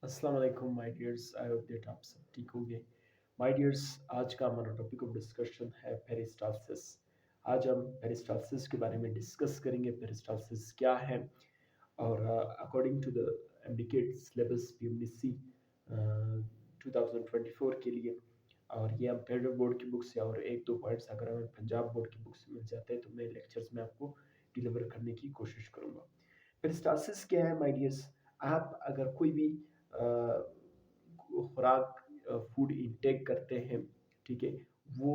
अस्सलाम वालेकुम my dears. I hope that आप सब ठीक होंगे। माय डियर्स, आज का हमारा टॉपिक ऑफ डिस्कशन है पेरिस्टालसिस। आज हम पेरिस्टालसिस के बारे में डिस्कस करेंगे। पेरिस्टालसिस क्या है और according to the MDCAT syllabus PMDC 2024 के लिए, और ये हम फेडरल बोर्ड की बुक से और एक दो पॉइंट्स अगर हमें पंजाब बोर्ड की बुक से मिल जाते हैं तो मैं लेक्चर्स में आपको डिलीवर करने की कोशिश करूँगा। पेरिस्टालसिस क्या है माय डियर्स? आप अगर कोई भी खुराक फूड इनटेक करते हैं, ठीक है, वो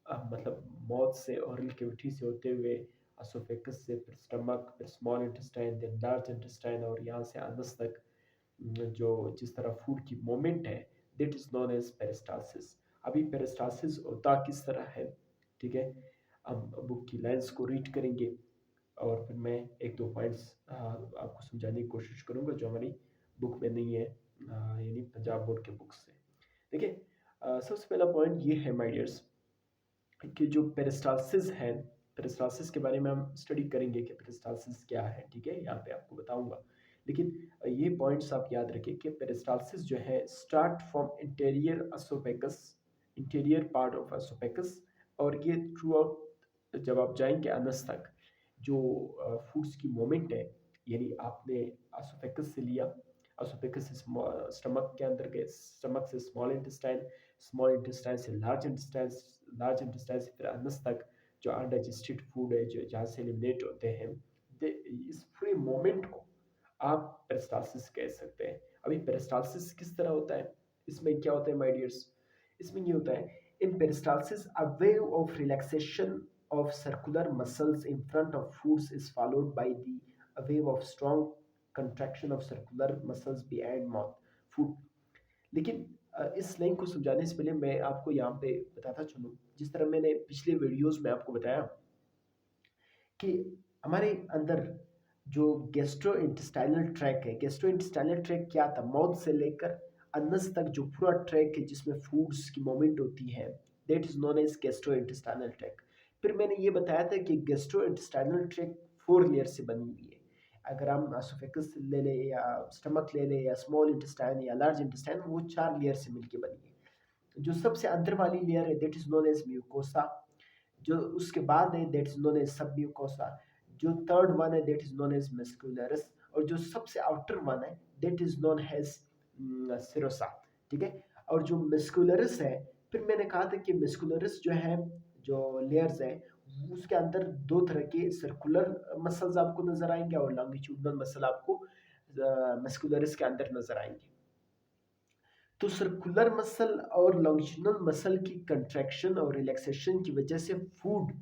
मतलब मौत से ओरल कैविटी से होते हुए एसोफेगस से फिर स्टमक फिर small intestine then large intestine और यहाँ से अनस तक जो जिस तरह फूड की मूवमेंट है, that is known as peristalsis. अभी पेरिस्टालसिस होता किस तरह है, ठीक है, हम बुक की लाइंस को रीड करेंगे और फिर मैं एक दो पॉइंट्स आपको समझाने की कोशिश करूंगा जो हमारी बुक में नहीं है, यानी पंजाब बोर्ड के बुक से। देखिए, सबसे पहला पॉइंट ये है माय डियर्स कि जो पेरिस्टालसिस है, पेरिस्टालसिस के बारे में हम स्टडी करेंगे कि पेरिस्टालसिस क्या है, ठीक है, यहाँ पे आपको बताऊंगा। लेकिन ये पॉइंट्स आप याद रखें कि पेरिस्टालसिस जो है start from interior oesophagus, interior part of oesophagus, और ये थ्रू आउट जब आप जाएंगे अनस तक जो फूड्स की मोमेंट है, यानी आपने एसोफेगस से लिया, एसोफेगस से स्टमक के अंदर गए, स्टमक से स्मॉल इंटेस्टाइन, स्मॉल इंटेस्टाइन से लार्ज इंटेस्टाइन, लार्ज इंटेस्टाइन से फिर अनस तक जो अनडाइजेस्टेड फूड है जो जहाँ से एलिमिनेट होते हैं, इस पूरे मोमेंट को आप पेरिस्टालसिस कह सकते हैं। अभी पेरिस्टालसिस किस तरह होता है, इसमें क्या होता है माय डियर्स? इसमें ये होता है, in peristalsis a wave of relaxation of circular muscles in front of foods is followed by the a wave of strong contraction of circular muscles behind mouth food। लेकिन इस लाइन को समझाने से पहले मैं आपको यहाँ पे बताता चलूँ, जिस तरह मैंने पिछले वीडियोस में आपको बताया कि हमारे अंदर जो गैस्ट्रो इंटेस्टाइनल ट्रैक है, गैस्ट्रो इंटेस्टाइनल ट्रैक क्या था, माउथ से लेकर अनस तक जो पूरा ट्रैक है जिसमें फूड्स की मूवमेंट होती है, that is known as gastro intestinal tract. फिर मैंने ये बताया था कि गैस्ट्रो इंटेस्टाइनल ट्रैक 4 लेयर से बनी हुई है। अगर हम एसोफेगस ले लें या स्टमक ले लें या स्मॉल इंटेस्टाइन या लार्ज इंटेस्टाइन, वो 4 लेयर से मिलकर बनी है। जो सबसे अंदर वाली लेयर है that is known as mucosa, जो उसके बाद है that is known as submucosa, जो थर्ड वन है that is known as muscularis, और जो सबसे आउटर वन है that is known as serosa, ठीक है। और जो मेस्कुलरस है, फिर मैंने कहा था कि मेस्कुलरस जो है, जो लेयर्स है, उसके अंदर दो तरह के सर्कुलर मसल्स आपको नजर आएंगे और लॉन्गिट्यूडनल मसल आपको मेस्कुलरस के अंदर नजर आएंगे। तो सर्कुलर मसल और लॉन्गिट्यूडनल मसल की कंट्रैक्शन और रिलैक्सेशन की वजह से फूड,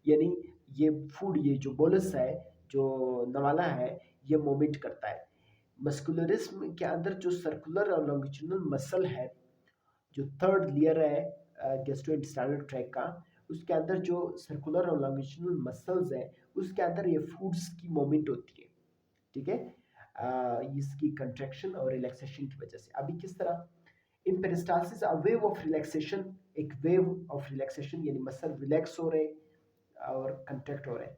यानी ये फूड, ये जो बोलस है, जो नवाला है, ये मूवमेंट करता है। मस्कुलरिज्म के अंदर जो सर्कुलर और लॉन्गिट्यूडनल मसल है, जो थर्ड लेयर है गैस्ट्रोइंटेस्टाइनल ट्रैक का, उसके अंदर जो सर्कुलर और लॉन्गिट्यूडनल मसल्स है, उसके अंदर ये फूड्स की मूवमेंट होती है, ठीक है, इसकी कंट्रैक्शन और रिलैक्सेशन की वजह से। अभी किस तरह in peristalsis a wave of relaxation, एक वेव ऑफ रिलैक्सेशन यानी मसल रिलैक्स हो रहे और कंट्रैक्ट हो रहे,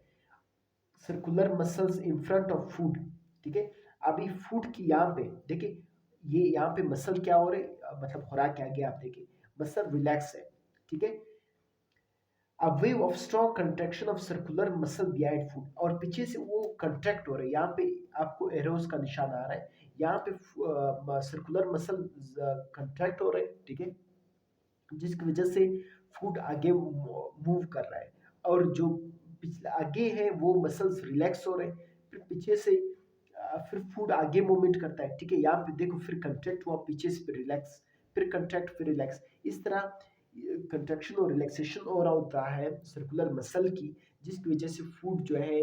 circular muscles in front of food, ठीक है। अभी फूड की यहाँ पे देखिए, ये यहाँ पे मसल क्या हो रहे, मतलब खुराक क्या गया, आप देखिए मसल रिलैक्स है, ठीक है। अ wave of strong contraction of circular muscle behind food, और पीछे से वो कंट्रैक्ट हो रहे हैं। यहाँ पे आपको एरोस का निशान आ रहा है, यहाँ पे सर्कुलर मसल कंट्रैक्ट हो रहे हैं, ठीक है, जिसकी वजह से फूड आगे मूव कर रहा है, और जो पिछले आगे है वो मसल्स रिलैक्स हो रहे हैं, फिर पीछे से फिर फूड आगे मूवमेंट करता है, ठीक है। यहाँ पे देखो, फिर कंट्रैक्ट हुआ, पीछे से फिर रिलैक्स, फिर कंट्रैक्ट, फिर रिलैक्स, इस तरह कंट्रैक्शन और रिलैक्सेशन हो रहा होता है सर्कुलर मसल की, जिसकी वजह से फूड जो है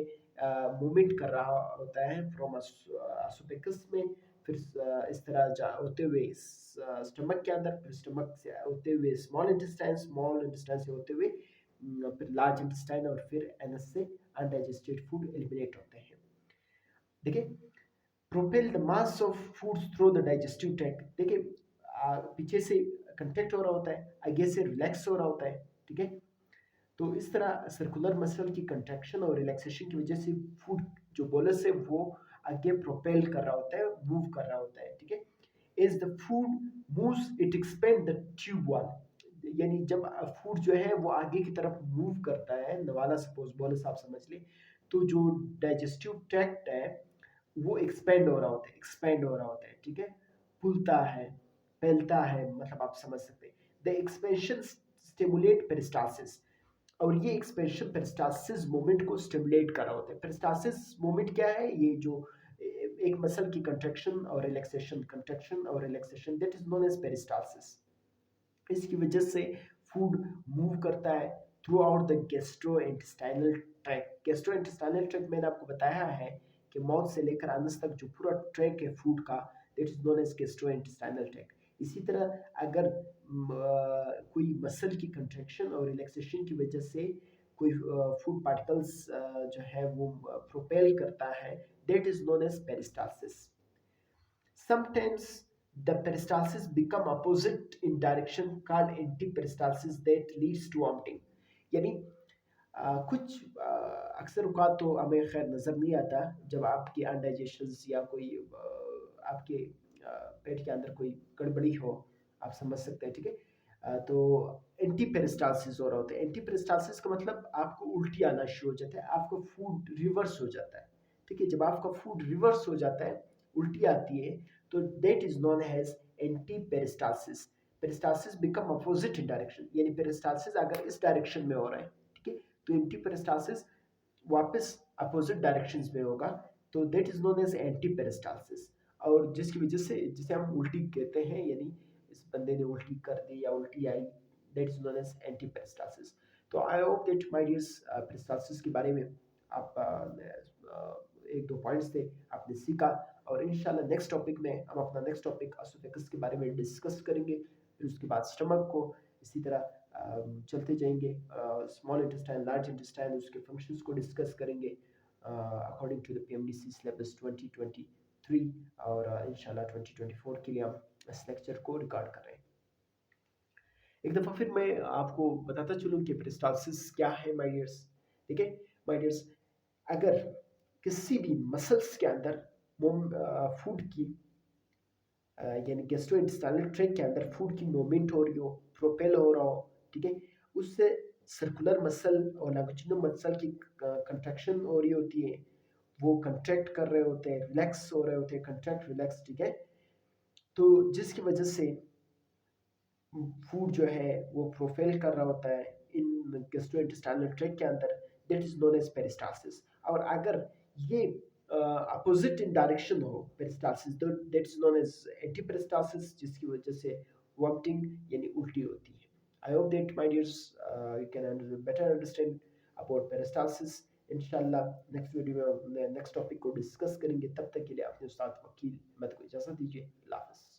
मूवमेंट कर रहा होता है फ्रॉम एसोफेगस में, फिर इस तरह होते हुए स्टमक के अंदर, फिर स्टमक से होते हुए स्मॉल इंटेस्टाइन, स्मॉल इंटेस्टाइन से होते हुए फिर लार्ज इंटेस्टाइन, और फिर एनएस से अनडाइजेस्टेड फूड एलिमिनेट होते हैं। देखिए, propel the mass of foods through the digestive tract, देखिए पीछे से कंट्रैक्ट हो रहा होता है, आगे से रिलैक्स हो रहा होता है, ठीक है। तो इस तरह सर्कुलर मसल की कंट्रैक्शन और रिलैक्सेशन की वजह से फूड जो बोलस है वो आगे प्रोपेल कर रहा होता है, मूव कर रहा होता है, ठीक है। is the food moves it expand the tube wall. यानी जब फूड जो है वो आगे की तरफ मूव करता है, नवाला सपोज बोलस आप समझ ले, तो जो डाइजेस्टिव ट्रैक्ट है वो एक्सपेंड हो रहा होता है, एक्सपेंड हो रहा होता है, ठीक है, फूलता है, फैलता है, मतलब आप समझ सकते हैं। द एक्सपेंशन स्टिमुलेट पेरिस्टालसिस, और ये एक्सपेंशन पेरिस्टालसिस मूवमेंट को स्टिमुलेट कर रहा होता है। पेरिस्टालसिस मूवमेंट क्या है? ये जो एक मसल की कंट्रैक्शन और रिलैक्सेशन, कंट्रैक्शन और relaxation, that is known as peristalsis. इसकी वजह से फूड मूव करता है throughout the gastro intestinal tract. Gastro intestinal tract मैंने आपको बताया है कि माउथ से लेकर अनस तक जो पूरा ट्रैक है फूड का, that is known as gastro intestinal tract. इसी तरह अगर कोई मसल की कंट्रैक्शन और रिलैक्सेशन की वजह से कोई फूड पार्टिकल्स जो है वो प्रोपेल करता है, that is known as peristalsis. Sometimes the peristalsis become opposite in direction called antiperistalsis that leads to vomiting. यानी कुछ अक्सर औकात तो हमें खैर नज़र नहीं आता जब आपकी अनडाइजेशन या कोई आपके पेट के अंदर कोई गड़बड़ी हो, आप समझ सकते हैं, ठीक है। तो एंटी पेरिस्टालसिस हो रहा होता है। एंटी पेरिस्टालसिस का मतलब आपको उल्टी आना शुरू हो जाता है, आपको फूड रिवर्स हो जाता है, ठीक है। जब आपका फूड रिवर्स हो जाता है, उल्टी आती है, तो that is known as anti peristalsis. Peristalsis become opposite in direction, यानी पेरिस्टालसिस अगर इस डायरेक्शन में हो रहा है, ठीक है, तो एंटी पेरिस्टालसिस वापस अपोजिट डायरेक्शन में होगा, तो that is known as anti peristalsis. और जिसकी वजह से जिसे हम उल्टी कहते हैं, यानी इस बंदे ने उल्टी कर दी या उल्टी आई, that is known as anti peristalsis. तो I hope that my dears peristalsis के बारे में आप एक दो पॉइंट्स थे आपने सीखा, और इंशाल्लाह नेक्स्ट टॉपिक में हम अपना नेक्स्ट टॉपिक एसोफेगस के बारे में डिस्कस करेंगे, फिर उसके बाद स्टमक को, इसी तरह चलते जाएंगे, स्मॉल इंटेस्टाइन, लार्ज इंटेस्टाइन, उसके फंक्शंस को डिस्कस करेंगे according to the PMDC syllabus 2023, और इंशाल्लाह 2024 के लिए हम इस लेक्चर को रिकॉर्ड कर रहे हैं। एक दफ़ा फिर मैं आपको बताता चलूँ कि पेरिस्टालसिस क्या है माय डियर्स, ठीक है माय डियर्स। अगर किसी भी मसल्स के अंदर फूड की यानी गैस्ट्रोइंटेस्टाइनल ट्रैक्ट के अंदर फूड की मूवमेंट हो रही हो, प्रोपेल हो रहा हो, ठीक है, उससे सर्कुलर मसल और लॉन्गिट्यूडिनल मसल की कंट्रैक्शन हो रही होती है, वो कंट्रैक्ट कर रहे होते हैं, रिलैक्स हो रहे होते हैं, कंट्रैक्ट रिलैक्स, ठीक है। तो जिसकी वजह से फूड जो है वो प्रोफेल कर रहा होता है इन गैस्ट्रोइंटेस्टाइनल ट्रैक्ट के अंदर, that is known as peristalsis. और अगर ये अपोजिट इन डायरेक्शन हो peristalsis, that is known as anti peristalsis, जिसकी वजह से वॉमिटिंग यानी उल्टी होती है। I hope that my dears you can better understand about peristalsis. इंशाल्लाह नेक्स्ट वीडियो में नेक्स्ट टॉपिक को डिस्कस करेंगे। तब तक के लिए अपने उस्ताद वकील मत को इजाज़त दीजिए। अल्लाह हाफ़िज़।